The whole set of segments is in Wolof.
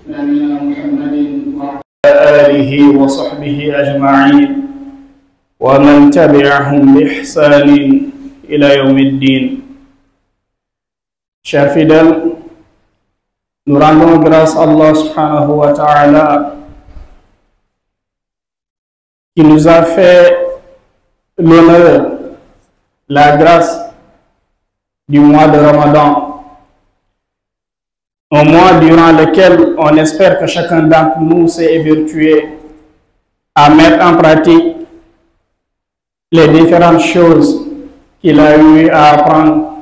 نبينا محمد وعلى آله وصحبه أجمعين ومن تبعهم بإحسان إلى يوم الدين. Chers fidèles, nous rendons grâce à Allah subhanahu wa ta'ala qui nous a fait l'honneur, la grâce du mois de Ramadan, un mois durant lequel on espère que chacun d'entre nous s'est évertué à mettre en pratique les différentes choses qu'il a eu à apprendre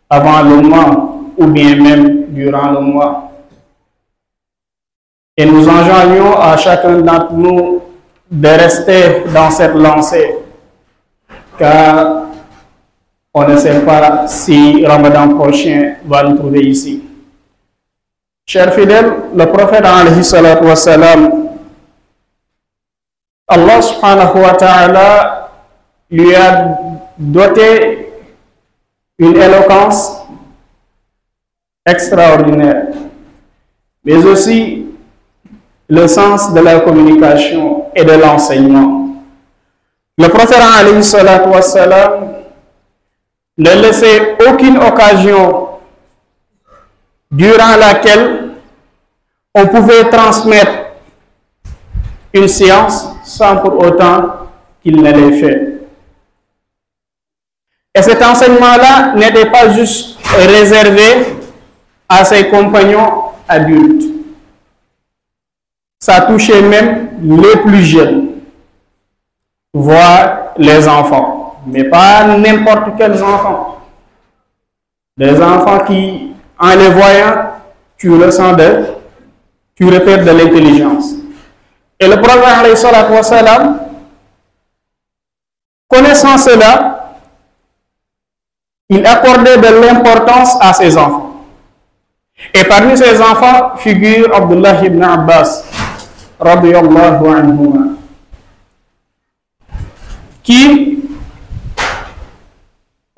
avant le mois ou bien même durant le mois. Et nous enjoignons à chacun d'entre nous de rester dans cette lancée, car on ne sait pas si Ramadan prochain va nous trouver ici. Chers fidèles, le prophète alayhi salatu wa salam, Allah subhanahu wa ta'ala lui a doté une éloquence extraordinaire, mais aussi le sens de la communication et de l'enseignement. Le prophète alayhi salatu wa salam ne laissait aucune occasion durant laquelle on pouvait transmettre une science sans pour autant qu'il ne l'ait fait. Et cet enseignement-là n'était pas juste réservé à ses compagnons adultes. Ça touchait même les plus jeunes, voire les enfants, mais pas n'importe quels enfants. Des enfants qui, en les voyant, tu repères de l'intelligence. Et le prophète alayhi salatu wa salam, connaissant cela, il accordait de l'importance à ses enfants. Et parmi ses enfants figure Abdullah ibn Abbas, radiyallahu anhuma, qui,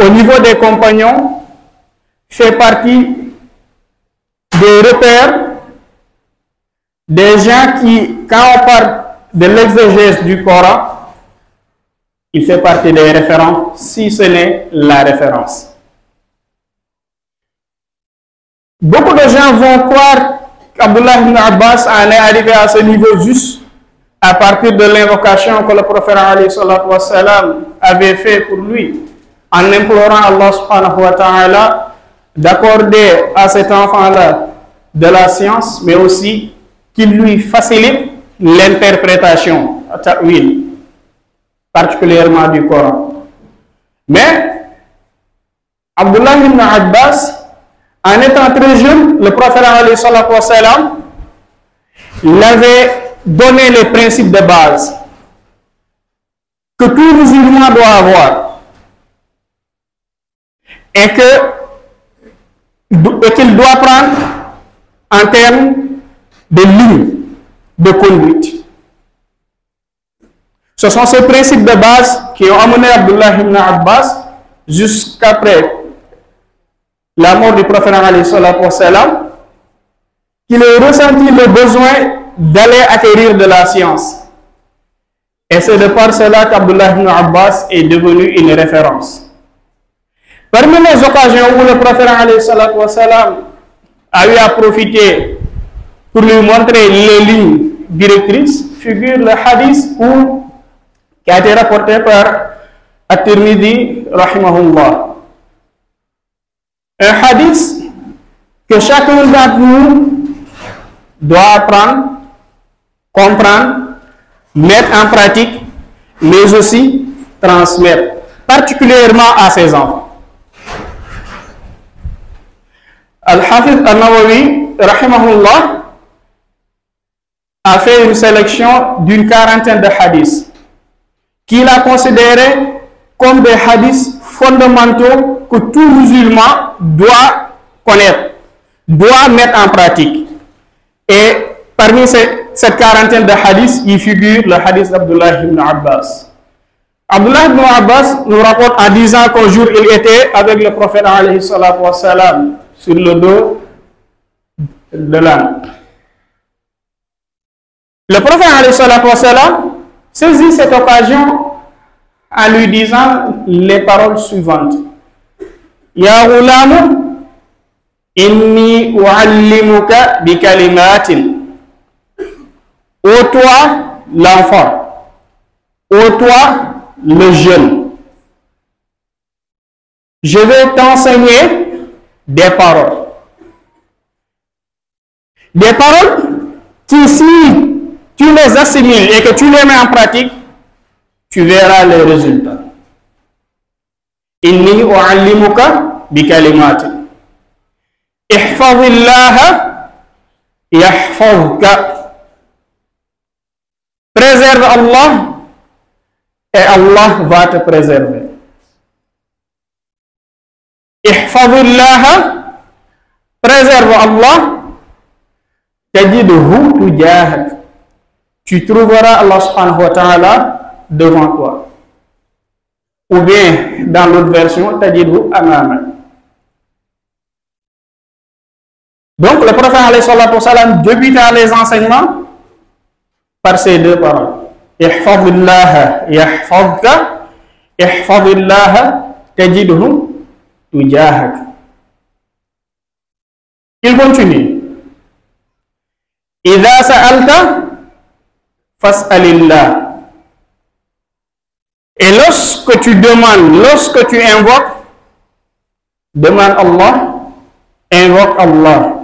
au niveau des compagnons, fait partie des repères, des gens qui, quand on parle de l'exégèse du Coran, il fait partie des référents, si ce n'est la référence. Beaucoup de gens vont croire qu'Abdullah ibn Abbas en est arrivé à ce niveau juste à partir de l'invocation que le prophète alayhi salatu wa salam avait fait pour lui, en implorant Allah subhanahu wa ta'ala d'accorder à cet enfant-là de la science, mais aussi qu'il lui facilite l'interprétation, ta'wil, particulièrement du Coran. Mais Abdullah ibn Abbas, en étant très jeune, le prophète alayhi salatu wa salam l'avait donné les principes de base que tout musulman doit avoir et qu'il doit prendre en termes de ligne de conduite. Ce sont ces principes de base qui ont amené Abdullah ibn Abbas jusqu'après la mort du prophète alayhi salatu wa salam, qu'il ait ressenti le besoin d'aller acquérir de la science. Et c'est de par cela qu'Abdullah ibn Abbas est devenu une référence. Parmi les occasions où le prophète alayhi salatu wa salam a eu à profiter pour lui montrer les lignes directrices, figure le hadith qui a été rapporté par At-Tirmidhi rahimahullah. Un hadith que chacun d'entre nous doit apprendre, comprendre, mettre en pratique, mais aussi transmettre, particulièrement à ses enfants. Al-Hafiz al-Nawawi rahimahullah a fait une sélection d'une quarantaine de hadiths qu'il a considérés comme des hadiths fondamentaux que tout musulman doit connaître, doit mettre en pratique. Et parmi cette quarantaine de hadiths, il figure le hadith d'Abdullah ibn Abbas. Abdullah ibn Abbas nous raconte en disant qu'un jour il était avec le prophète alayhi salatu wa salam sur le dos de l'âne. Le prophète alayhi salatu wa salam saisit cette occasion en lui disant les paroles suivantes. Ya ghulam, inni uallimuka bi kalimatin. Ô toi, l'enfant, ô toi, le jeune, je vais t'enseigner des paroles. Des paroles qui, si tu les assimiles et que tu les mets en pratique, tu verras les résultats. Inni uallimuka bi kalimatin. Ihfazillaha yahfazka. Préserve Allah et Allah va te préserver. Ihfazillaha, préserve Allah, tajidhu tujahak. Tu trouveras Allah subhanahu wa ta'ala devant toi. Ou bien, dans l'autre version, tajidhu amamak. Donc, le prophète alayhi salatu wa salam débuta les enseignements par ces deux paroles. Ihfazillaha yahfazka, ihfazillaha tajidhu tujahak. Il continue. Idha sa'alta fas'alillah. Et lorsque tu demandes, lorsque tu invoques, demande Allah, invoque Allah.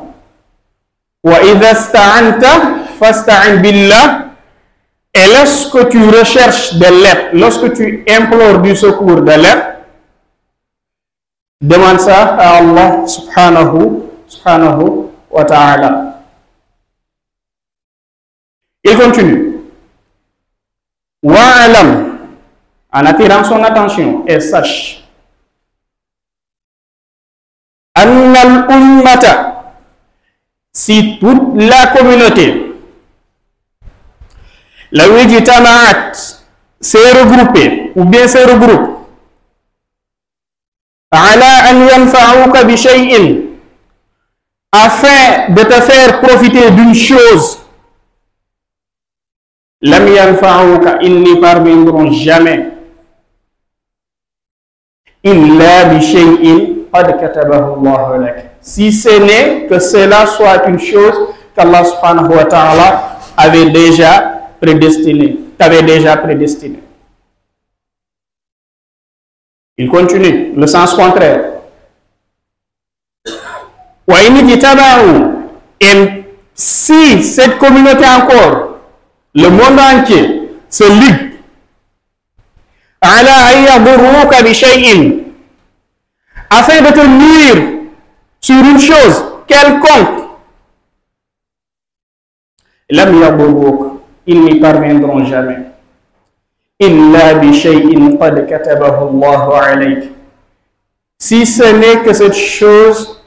Wa idha sta'anta fasta'in billah. Et lorsque tu recherches de l'aide, lorsque tu implores du secours de l'aide, demande ça à Allah subhanahu wa ta'ala. Il continue. Wa'alam, en attirant son attention, et sache, annal ummata, si toute la communauté, la wijtama'at, s'est regroupée, ou bien se regroupe, ala an yanfa'uka bi shay'in, afin de te faire profiter d'une chose, lam yanfa'uka, ils n'y parviendront jamais, illa bi shay'in qad katabahu Allahu lak, si ce n'est que cela soit une chose qu'Allah subhanahu wa ta'ala avait déjà prédestiné, t'avait déjà prédestiné. Il continue, le sens contraire. Et si cette communauté encore, le monde entier, se ligue, afin de te nuire sur une chose quelconque, ils n'y parviendront jamais. Illa bi shay'in qad katabahu Allahu alayk. Si ce n'est que cette chose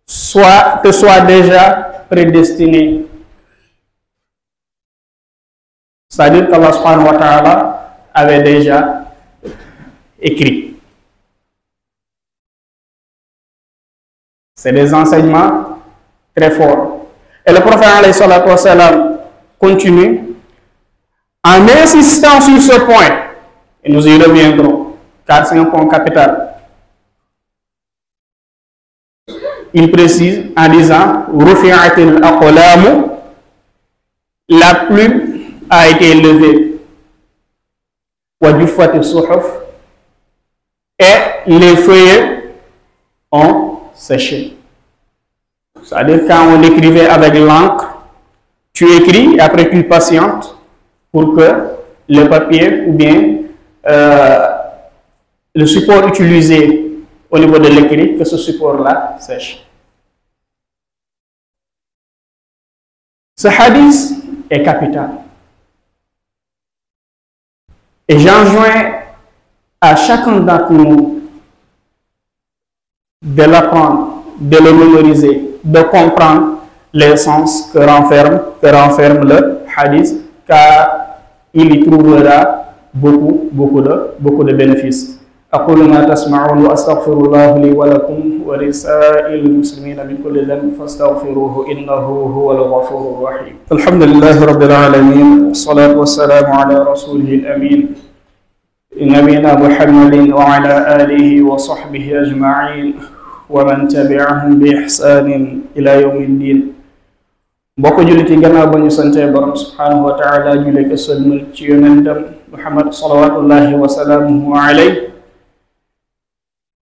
te soit déjà prédestinée. C'est-à-dire qu'Allah subhanahu wa ta'ala avait déjà écrit. C'est des enseignements très forts. Et le prophète alayhi salatu wa salam continue en insistant sur ce point, et nous y reviendrons, car c'est un point capital. Il précise en disant Rufi'atil aqlamu, la plume a été levée, wa juffati suhuf, et les feuilles ont séché. C'est-à-dire quand on écrivait avec l'encre, tu écris et après tu patientes pour que le papier ou bien le support utilisé au niveau de l'écrit, que ce support-là sèche. Ce hadith est capital. Et j'enjoins à chacun d'entre nous de l'apprendre, de le mémoriser, de comprendre l'essence que renferme le hadith, car il y trouvera beaucoup de bénéfices. aqulu ma tasmaun wa astaghfirullah li wa lakum wa lisaa'il muslimina min kulli dhanbin fastaghfiruhu innahu huwal ghafurur rahim. Alhamdulillahi rabbil alamin, wassalatu wassalamu ala rasulihi al-amin nabiyina Muhammadin wa ala alihi wa sahbihi ajma'in wa man tabi'ahum bi ihsanin ila yawmiddin. mbokk jullit yi gannaaw ba ñu santee borom subhanahu wa taala julle ko sëlmal ci yonentam Muhammad salawatullahi wa salaamuhu alayhi,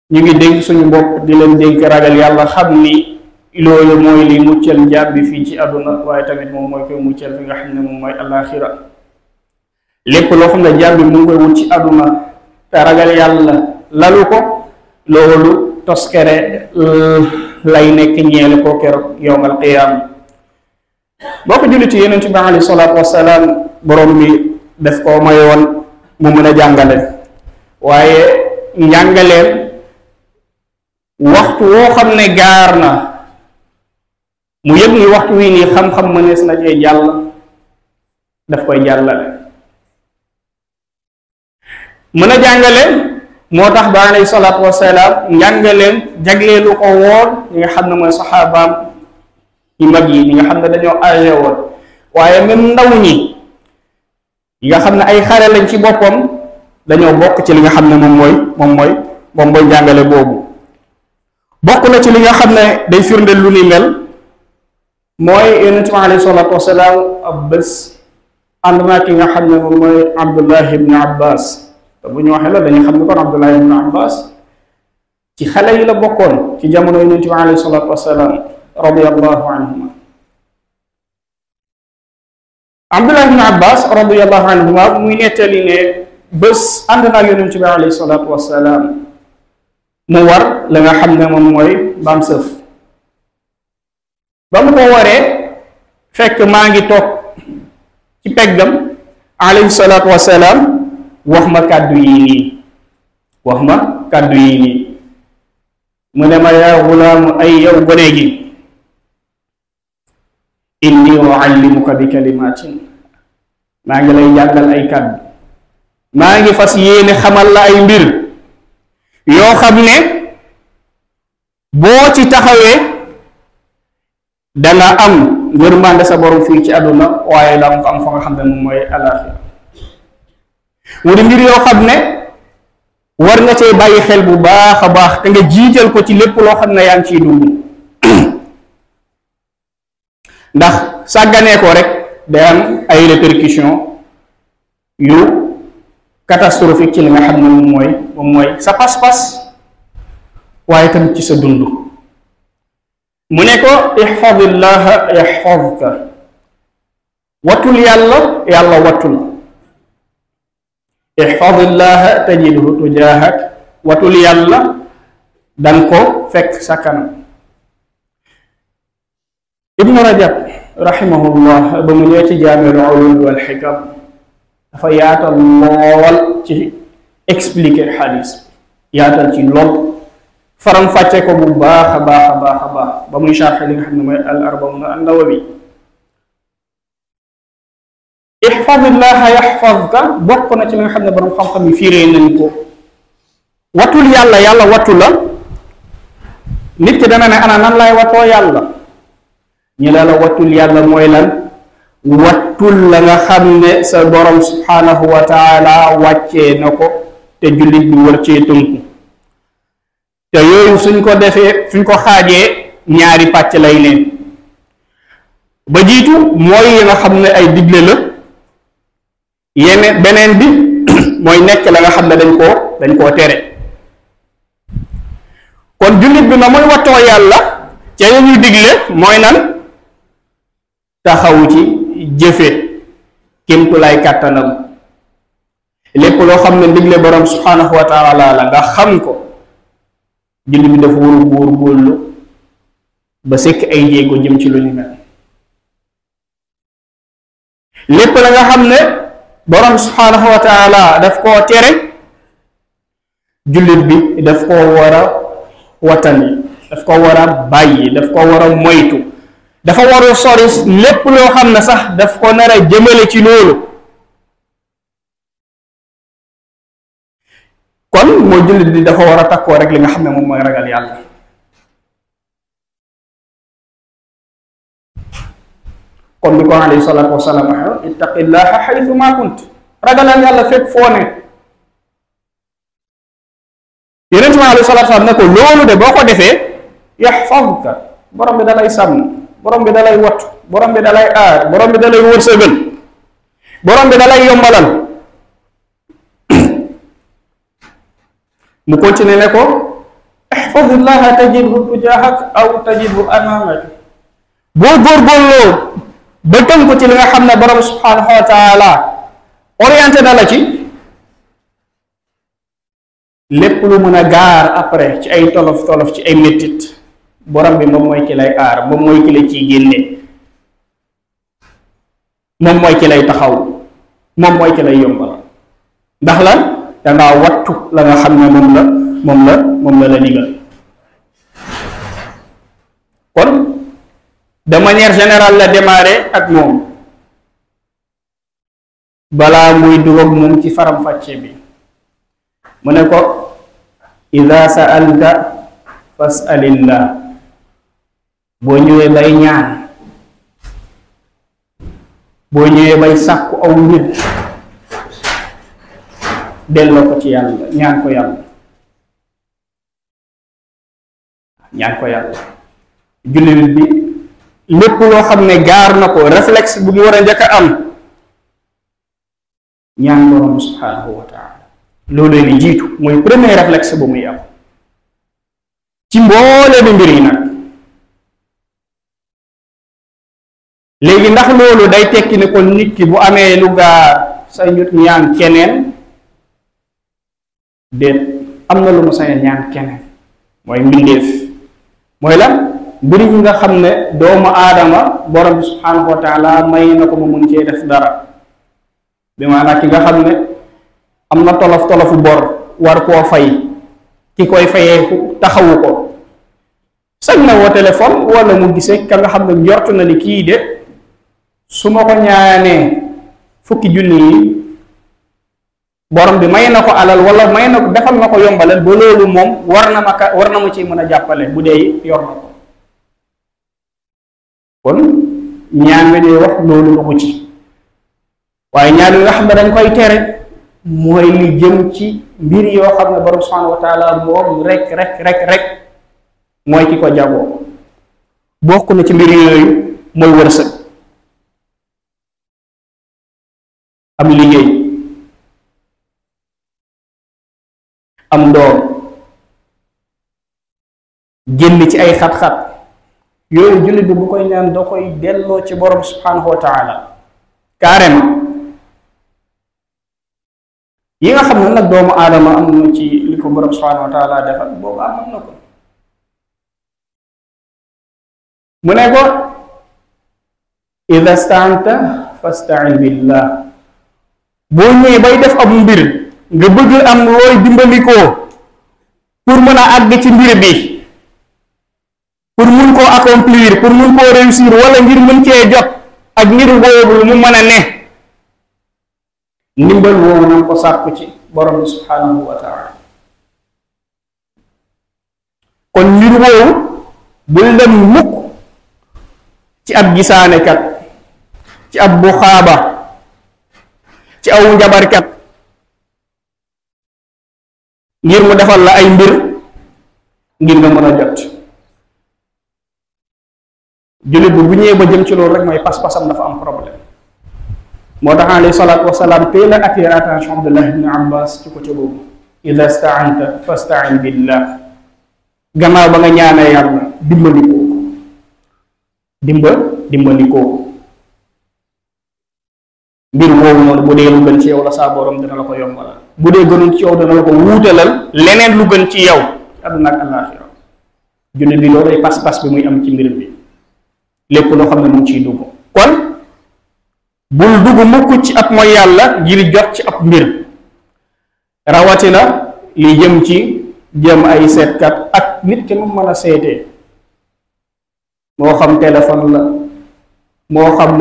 ñu ngi dénk suñu bopp di leen dénk ragal yàlla, xam ni loolu mooy li muccal jaam bi fii ci àdduna, waaye tamit moom mooy koy muccal fi nga xam ne moom mooy alaxira. lépp loo xam ne jaam bi mu ngi koy wut ci àdduna te ragal yàlla lalu ko, loolu toskere lay nekk ñeele ko keroog yowmal qiyaama. boo ko jullit yi yonent bi alayhi salaatu wasalaam borom bi def ko mayoon mu mën a jàngale, waaye njàngaleen waxtu woo xam ne gaar na mu yëg ni waxtu wi nii xam-xam mënees na cee jàll, daf koy jàllale. mën a jàngale moo tax ba alayhi salaatu wasalaam njàngaleen jagleelu ko woon ñi nga xam ne mooy saxaabaam yu mag yi, ñi nga xam ne dañoo âgé woon, waaye même ndaw ñi yi nga xam ne ay xale lañ ci boppam dañoo bokk ci li nga xam ne moom mooy njàngale boobu. bokk na ci li nga xam ne day firndeel lu ni mel mooy yonent bi alayhi salaatu wasalaam ab bés ànd naa ki nga xam ne moom mooy Abdullah ibn Abbas. te bu ñu waxee la dañu xam ne kon Abdullah ibn Abbas ci xale yi la bokkoon ci jamono yonent bi alayhi salaatu wasalaam radiyallahu anhuma. Abdullah ibn Abbas radiyallahu anhuma muy nettali ne bés ànd naa yonent bi alayhi salaatu wasalaam mu war la nga xam ne moom mooy mbaam sëf. ba mu ko waree fekk maa ngi toog ci peggam alayhi salaatu wasalaam wax ma kàddu yii nii mu ne ma yaa gulaamu, ay yow gone gi, inni uallimuka bi kalimatin, maa ngi lay jàngal ay kàddu, maa ngi fas yéene xamal la ay mbir yoo xam ne boo ci taxawee danga am ngërmande sa borom fii ci àdduna, waaye da nga ko am fa nga xam ne moom mooy alaaxira. mu di mbir yoo xam ne war nga cee bàyyi xel bu baax a baax te nga jiital ko ci lépp loo xam ne yaa ngi ciy dugg ndax sàgganee ko rek day am ay répercussions yu catastrophique ci li nga xam ne moom mooy sa pas-pas, waaye tam ci sa dund. mu ne ko ihfadillaha yahfadka, wattul yàlla, yàlla wattu la. ihfadillaha tajidhu tujaahak, watul yàlla danga ko fekk sa kanam. ibnu rajab rahimahullah ba mu ñëw ci jaamiul ulum wal xikam dafa yaatal lool ci expliquer xadis, yaatal ci lool, faram fàcce ko bu baax a baax ba muy sharxe li nga xam ne mooy al arbauna an-nawawi. ihfadillaha yahfazka bokk na ci li nga xam ne borom xam-xam yi fiiree nañ ko. watul yàlla, yàlla wattu la. nit ki dana ne ana nan lay wattoo yàlla, ñu la wattul yàlla mooy lan? wattul la nga xam ne sa borom subhanahu wa taala wàccee na ko te jullit bi war cee tënku. te yooyu suñ ko defee, suñ ko xaajee ñaari pàcc lay ne. ba jiitu mooy yi nga xam ne ay digle la, beneen bi mooy nekk la nga xam ne dañ koo tere. kon jullit bi na muy wattoo yàlla ca ya ñuy digle mooy nan? taxawu ci jëfe kémtulaay kàttanam. lépp loo xam ne digle borom subhanahu wa taala la nga xam ko, jullit bi dafa war a góorgóorlu ba sekk ay jéego jëm ci lu ñu mel. lépp la nga xam ne borom subhanahu wa taala daf koo tere, jullit bi daf koo war a watani, daf ko war a bàyyi, daf ko war a moytu, dafa war a sori lépp loo xam ne sax daf ko nar a jëmale ci loolu. kon mooy jullit bi dafa war a takkoo rek li nga xam ne moom mooy ragal yàlla. comme ni ko alayhi salaatu wasalaam waxee ittaqillaha xaytu ma kunt, ragalal yàlla fépp foo ne. yonent bi alayhi salaatu wasalaam ne ko loolu de boo ko defee yaxfazka, borom bi dalay sàmm, borom bi dalay wattu, borom bi dalay aar, borom bi dalay wërsëgal, borom bi dalay yombalal. mu continué ne ko ihfazillaha tajidhu tujahak aw tajidhu amamak, boo góorgóorloo ba tënk ko ci li nga xam ne borom subhanahu wa taala orienté na la ci, lépp lu mën a gaar après ci ay tolof tolof ci ay mettit, borom bi moom mooy ki lay aar, moom mooy ki la ciy génne, moom mooy ki lay taxaw, moom mooy ki lay yombal. ndax lan? dangaa wattu la nga xam ne moom la digal. kon de manière générale la démarré ak moom balaa muy dugg ak moom ci faram-fàcce bi. mu ne ko ida sa'alta fas'alillah, boo ñëwee bay ñaan, boo ñëwee bay sàkku aw mbir, delloo ko ci yàlla, ñaan ko yàlla, ñaan ko yàlla. jullit bi lépp loo xam ne gaar na ko, réflexe bu mu war a njëkk a am, ñaan borom subhanahu wa taala. loolu li jiitu mooy premier réflexe bu muy am ci mbooleemi mbir yi nag. léegi ndax loolu day tekki ne kon nit ki bu amee lu gaar say ñut ñaan keneen? déet, am na lu mu sañ ñaan keneen, mooy mbindeef. mooy lan? mbir yi nga xam ne doomu aadama borom bi subhanahu wa taala may na ko mu mun cee def dara. bi maanaam ki nga xam ne am na tolof tolofu bor war koo fay, ki koy fayee taxawu ko, sañ na woo téléphone wala mu gisee ka nga xam ne njortu na ni kii de su ma ko ñaanee fukki junni yi borom bi may na ko alal wala may na ko defal na ko yombalal ba loolu moom war na ma ci mën a jàppale bu dee yor na ko. kon ñaan nga dee wax loolu nga ko ci. waaye ñaan yi nga xam ne dañ koy tere mooy li jëm ci mbir yoo xam ne borom subhanahu wa taala moom rek mooy ki ko jagoo. bokk na ci mbir yooyu mooy wërsëg, am liggéey, am doom, génn ci ay xat-xat. yooyu jullit bi bu koy ñaan da koy delloo ci borom subhanahu wa taala carrément. yi nga xam ne nag doomu aadama am na ci li ko borom subhanahu wa taala defal boobu am na ko. mu ne ko ida sta'anta fasta'in billah, boo ñëwee bay def ab mbir nga bëgg am looy dimbalikoo pour mën a àgg ci mbir bi, pour mun koo accomplir, pour mun koo réussir, wala ngir mën cee jot ak ngir boobu mu mën a ne, ndimbal woowu na ko sàkku ci borom bi subhanahu wa taala. kon mbir woowu bul dem mukk ci ab gisaanekat, ci ab buxaaba, ci aw njabarkat ngir mu defal la ay mbir ngir nga mën a jot. jullit bi bu ñëwee ba jëm ci loolu rek mooy pas-pasam dafa am problème. moo tax alayhi salaatu wasalaam teel a attiré attention Abdullah ibn Abbas ci côté boobu. ida sta'anta fasta'in billah, gannaaw ba nga ñaanee yàlla dimbalikoo ko mbir woowu noonu bu dee lu gën ci yow la saa borom dina la ko yombalal, bu dee gënul ci yow dina la ko wuutalal leneen lu gën ci yow àdduna ak àllaaxira. jullit bi loolu ay pas-pas bi muy am ci mbir bi, lépp loo xam ne mu ngi ciy dugg. kon bul dugg mukk ci ab mooy yàlla ngir jot ci ab mbir, rawatina li jëm ci jëm ay seetkat ak nit ki mu mën a seetee, moo xam téléphone la, moo xam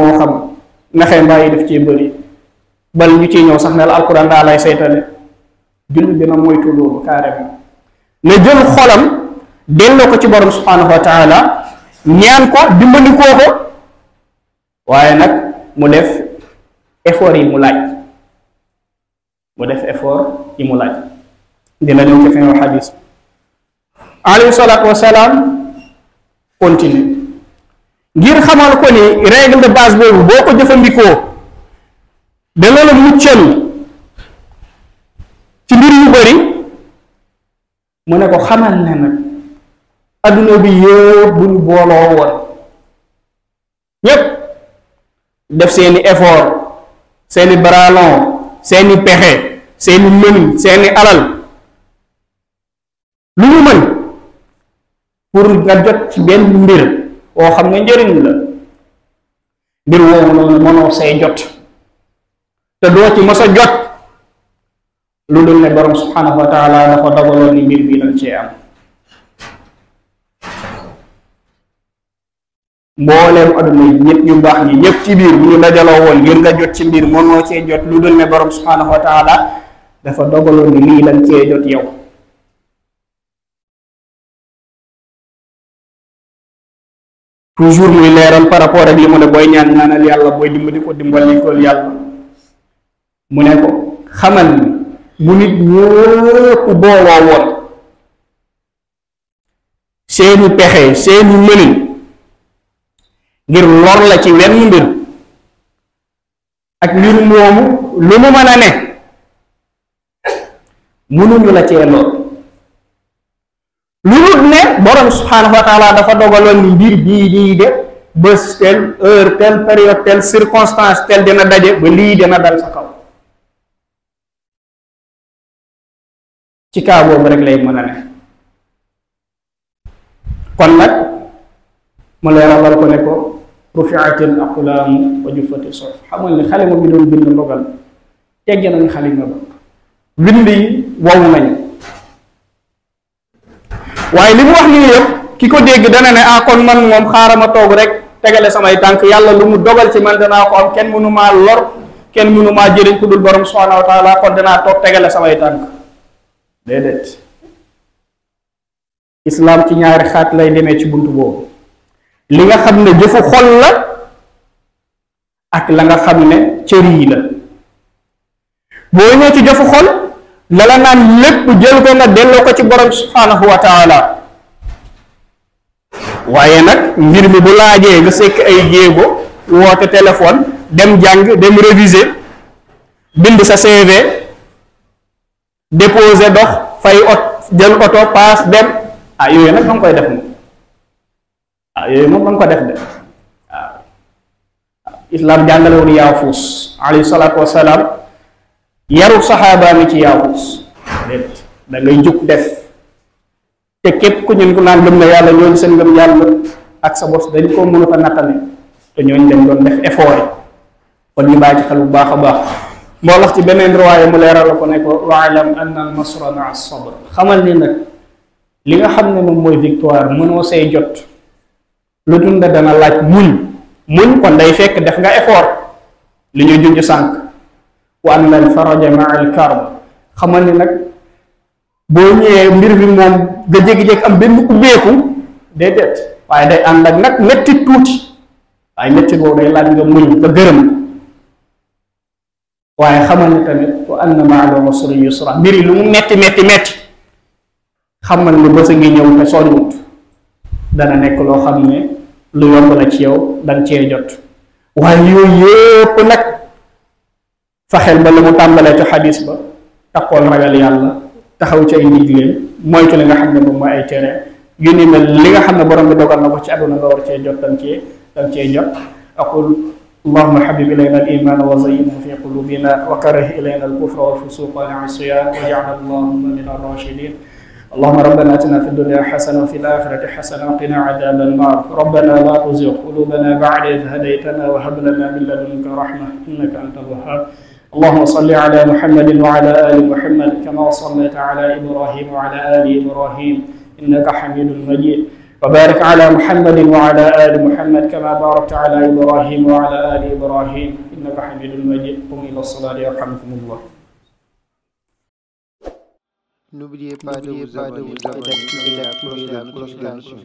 naxee mbaa yi def ci bëri bal ñu ciy ñëw sax ne la alquran daa lay seetale, jullit dina moytu loolu carrément ne jël xolam delloo ko ci borom subhanahu wa taala ñaan ko dimbali ko waaye nag mu def effort yi mu laaj dina ñëw ci fin xadis alayhi salaatu wasalaam continue ngir xamal ko ni règle de base boobu boo ko jëfandikoo dana la muccal ci mbir yu bari mu ne ko xamal ne nag adduna bi yëpp bu ñu booloo woon ñépp def seeni effort seeni baralon seeni pexe seeni mën seeni alal lu ñu mën pour nga jot ci benn mbir woo xam ne njëriñ la mbir woowu noonu mënoo say jot te doo ci mës a jot lu dul ne borom subhanahu wa taala dafa dogaloon ni mbir bi lañ cee am mbooleem adduna yi ñëpp ñu baax ñi ñëpp ci biir bu ñu dajaloo woon ngir nga jot ci mbir mënoo cee jot lu dul ne borom subhanahu wa taala dafa dogaloon ni lii lañ cee jot yow toujours muy leeral par rapport ak li mu ne booy ñaan ñaanal yàlla booy dimbali ko dimbali ko yàlla mu ne ko xamal ni bu nit ñëpp booloo woon seeni pexe seeni mënin ngir lor la ci wenn mbir ak mbir moomu lu mu mën a ne mënuñu la cee lor lu dul ne borom subhanahu wa taala dafa dogaloon ni mbir bii nii de bés tel heure tel période tel circonstance tel dina daje ba lii dina dal sa kaw ci kaa boobu rek lay mën a ne kon nag ma leeralal ko ne ko rufiatil aqlaamu wa juffati suhuf xamal ni xalima bi doon bind ndogal tegge nañu xalima ba bind yi wow nañu waaye li mu wax nii yëpp ki ko dégg dana ne ah kon man moom xaaral ma toog rek tegale samay tànk yàlla lu mu dogal ci man danaa ko am kenn mënu maa lor kenn mënu maa jëriñ ku dul borom subhanahu wa taala kon danaa toog tegale samay tànk déedéet islam ci ñaari xaat lay demee ci buntu boobu li nga xam ne jëfu xol la ak la nga xam ne cër yi la boo ñëw ci jëfu xol la la naan lépp jël ko nga delloo ko ci borom subhanahu wa taala waaye nag mbir mi bu laajee nga sekk ay jéego woote téléphone dem jàng dem réviser bind sa CV déposer dox fay jël oto paas dem yooyu nag da nga koy def moom yooyu moom da nga ko def de islam jàngalewul yaafuus alayhi salaatu wasalaam yarul saxaaba mi ci yaafuus déet da ngay jug def te képp ku ñun ku naan gëm na yàlla ñooñu seen ngëm yàlla ak sa bos dañ ko mënut a nattale te ñooñu dañ doon def effort yi kon ñu bàyyi ci xel bu baax a baax moo wax ci beneen riwaaya mu leeral la ko ne ko waalam anna al nasra maa sabr xamal ni nag li nga xam ne moom mooy victoire mënoo say jot lu dund dana laaj muñ kon day fekk def nga effort li ñu junj sànq wa anna al faraja maa al karb xamal ni nag boo ñëwee mbir mi moom nga jékki-jékki am benn ubbeeku déedéet waaye day ànd ak nag metti tuuti waaye metti boobu day laaj nga muñ nga gërëm waaye xamal ni tamit wa anna maa al usri yusra mbir yi lu mu metti xamal ni bës a ngi ñëw te soriwut dana nekk loo xam ne lu yomb la ci yow danga cee jot waaye yooyu yépp nag faxel ba la mu tàmbalee ci xadis ba taxool ragal yàlla taxaw ci ay ndigleen moytu li nga xam ne moom mooy ay tere yu ni mel li nga xam ne borom bi dogal na ko ci àdduna nga war cee jot danga cee jot aqul allahumma habib ilayna al iman wa zayyinhu fi qulubina wa karih ilayna al kufra wal fusuqa wal isyan waj'alna allahumma min ar-rashidin اللهم ربنا اتنا في الدنيا حسنه وفي الاخره حسنه وقنا عذاب النار ربنا لا تزغ قلوبنا بعد إذ هديتنا وهب لنا من لدنك رحمه انك انت الوهاب اللهم صل على محمد وعلى ال محمد كما صليت على ابراهيم وعلى ال ابراهيم انك حميد مجيد وبارك على محمد وعلى ال محمد كما باركت على ابراهيم وعلى ال ابراهيم انك حميد مجيد قم الى الصلاه يرحمكم الله N'oubliez pas de vous abonner et d'activer la cloche de notification.